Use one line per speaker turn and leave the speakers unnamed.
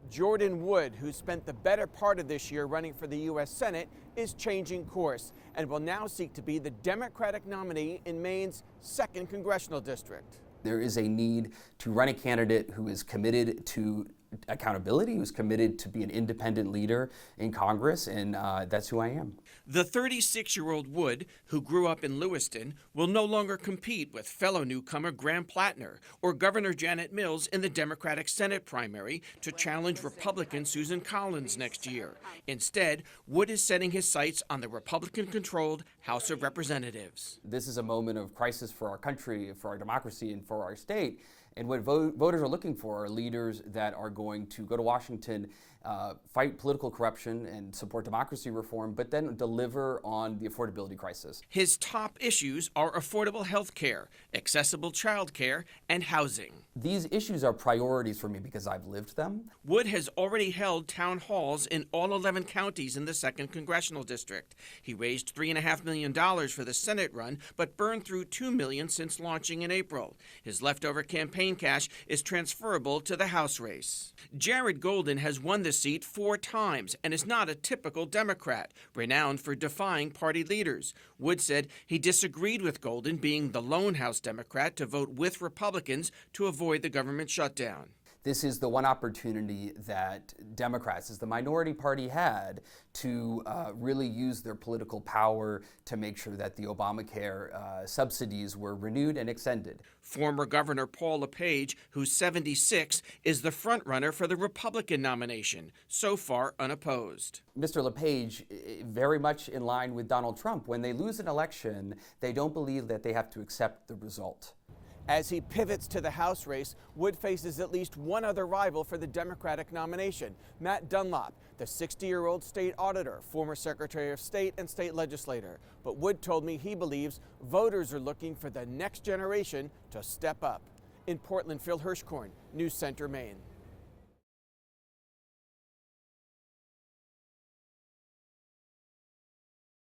Jordan Wood, who spent the better part of this year running for the U.S. Senate, is changing course and will now seek to be the Democratic nominee in Maine's 2nd Congressional District.
There is a need to run a candidate who is committed to accountability, who's committed to be an independent leader in Congress, and that's who I am.
The 36-year-old Wood, who grew up in Lewiston, will no longer compete with fellow newcomer Graham Plattner or Governor Janet Mills in the Democratic Senate primary to challenge Republican Susan Collins next year. Instead, Wood is setting his sights on the Republican-controlled House of Representatives.
This is a moment of crisis for our country, for our democracy, and for our state. And what voters are looking for are leaders that are going to go to Washington, fight political corruption and support democracy reform, but then deliver on the affordability crisis.
His top issues are affordable health care, accessible child care, and housing.
These issues are priorities for me because I've lived them.
Wood has already held town halls in all 11 counties in the 2nd Congressional District. He raised $3.5 million for the Senate run, but burned through $2 million since launching in April. His leftover campaign cash is transferable to the House race. Jared Golden has won the seat 4 times and is not a typical Democrat, renowned for defying party leaders. Wood said he disagreed with Golden being the lone House Democrat to vote with Republicans to avoid the government shutdown.
This is the one opportunity that Democrats, as the minority party, had to really use their political power to make sure that the Obamacare subsidies were renewed and extended.
Former Governor Paul LePage, who's 76, is the frontrunner for the Republican nomination, so far unopposed.
Mr. LePage, very much in line with Donald Trump, when they lose an election, they don't believe that they have to accept the result.
As he pivots to the House race, Wood faces at least one other rival for the Democratic nomination, Matt Dunlop, the 60-year-old state auditor, former Secretary of State and state legislator. But Wood told me he believes voters are looking for the next generation to step up. In Portland, Phil Hirschkorn, News Center, Maine.